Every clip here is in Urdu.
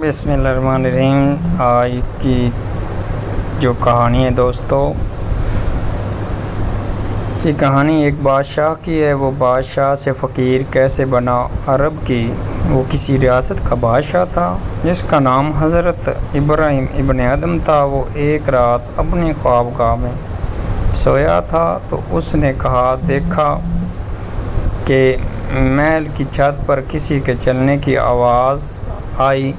بسم اللہ الرحمن الرحیم۔ آج کی جو کہانی ہے دوستو، یہ کہانی ایک بادشاہ کی ہے۔ وہ بادشاہ سے فقیر کیسے بنا۔ عرب کی وہ کسی ریاست کا بادشاہ تھا جس کا نام حضرت ابراہیم ابن ادم تھا۔ وہ ایک رات اپنی خوابگاہ میں سویا تھا تو اس نے دیکھا کہ محل کی چھت پر کسی کے چلنے کی آواز آئی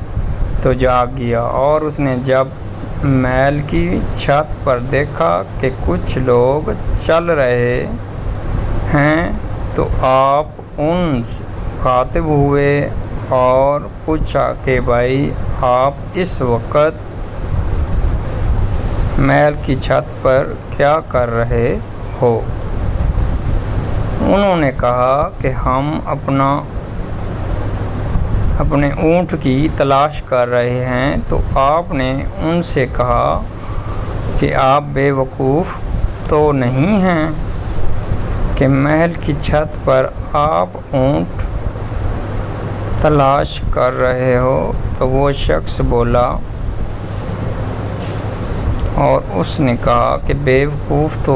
تو جاگ گیا، اور اس نے جب محل کی چھت پر دیکھا کہ کچھ لوگ چل رہے ہیں تو آپ ان سے مخاطب ہوئے اور پوچھا کہ بھائی آپ اس وقت محل کی چھت پر کیا کر رہے ہو؟ انہوں نے کہا کہ ہم اپنے اونٹ کی تلاش کر رہے ہیں۔ تو آپ نے ان سے کہا کہ آپ بے وقوف تو نہیں ہیں کہ محل کی چھت پر آپ اونٹ تلاش کر رہے ہو؟ تو وہ شخص بولا اور اس نے کہا کہ بے وقوف تو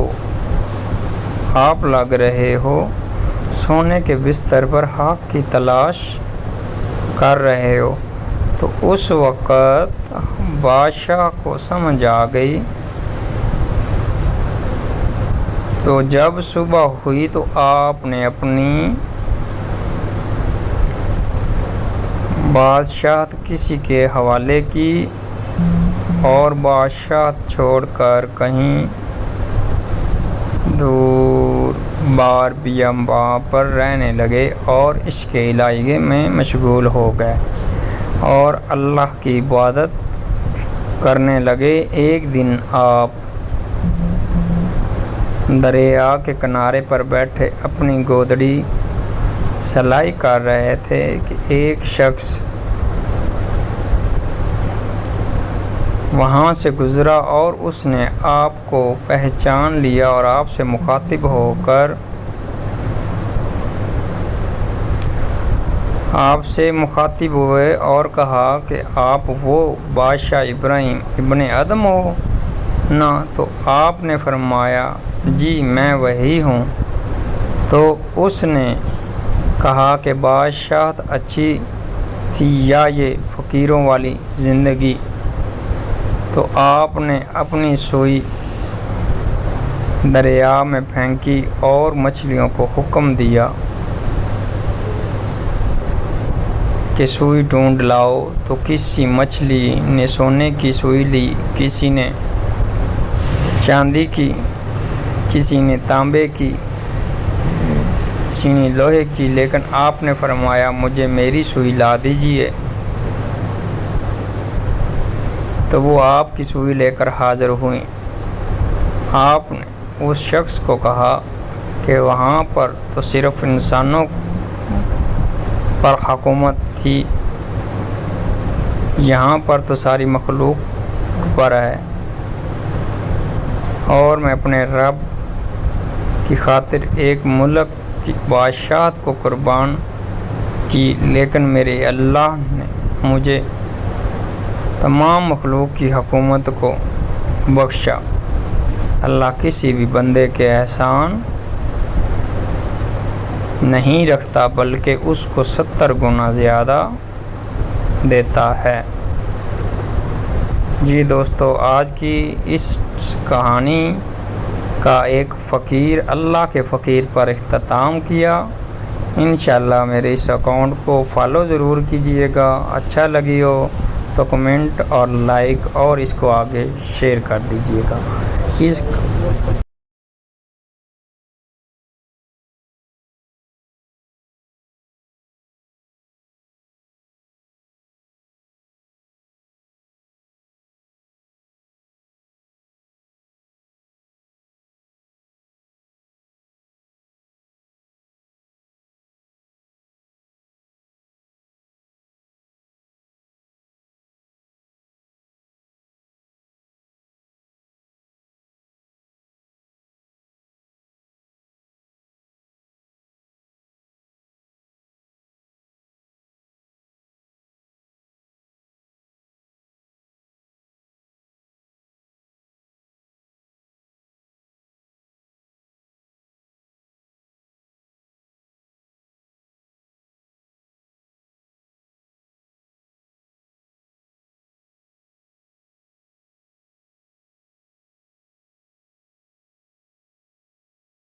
آپ لگ رہے ہو، سونے کے بستر پر حق کی تلاش کر رہے ہو۔ تو اس وقت بادشاہ کو سمجھ آ گئی۔ تو جب صبح ہوئی تو آپ نے اپنی بادشاہت کسی کے حوالے کی اور بادشاہت چھوڑ کر کہیں دور بار بیاباں پر رہنے لگے اور عشق الہی میں مشغول ہو گئے اور اللہ کی عبادت کرنے لگے۔ ایک دن آپ دریا کے کنارے پر بیٹھے اپنی گودڑی سلائی کر رہے تھے کہ ایک شخص وہاں سے گزرا اور اس نے آپ کو پہچان لیا اور آپ سے مخاطب ہو کر آپ سے مخاطب ہوئے اور کہا کہ آپ وہ بادشاہ ابراہیم ابن ادم ہو نا؟ تو آپ نے فرمایا جی میں وہی ہوں۔ تو اس نے کہا کہ بادشاہت اچھی تھی یا یہ فقیروں والی زندگی؟ تو آپ نے اپنی سوئی دریا میں پھینکی اور مچھلیوں کو حکم دیا کہ سوئی ڈھونڈ لاؤ۔ تو کسی مچھلی نے سونے کی سوئی لی، کسی نے چاندی کی، کسی نے تانبے کی، کسی نے لوہے کی، لیکن آپ نے فرمایا مجھے میری سوئی لا دیجیے۔ تو وہ آپ کی سوئی لے کر حاضر ہوئیں۔ آپ نے اس شخص کو کہا کہ وہاں پر تو صرف انسانوں پر حکومت تھی، یہاں پر تو ساری مخلوق پر ہے، اور میں اپنے رب کی خاطر ایک ملک کی بادشاہت کو قربان کی، لیکن میرے اللہ نے مجھے تمام مخلوق کی حکومت کو بخشا۔ اللہ کسی بھی بندے کے احسان نہیں رکھتا بلکہ اس کو 70 گنا زیادہ دیتا ہے۔ جی دوستو، آج کی اس کہانی کا ایک فقیر اللہ کے فقیر پر اختتام کیا۔ انشاءاللہ میرے اس اکاؤنٹ کو فالو ضرور کیجئے گا۔ اچھا لگی ہو تو کمنٹ اور لائک اور اس کو آگے شیئر کر دیجئے گا۔ اس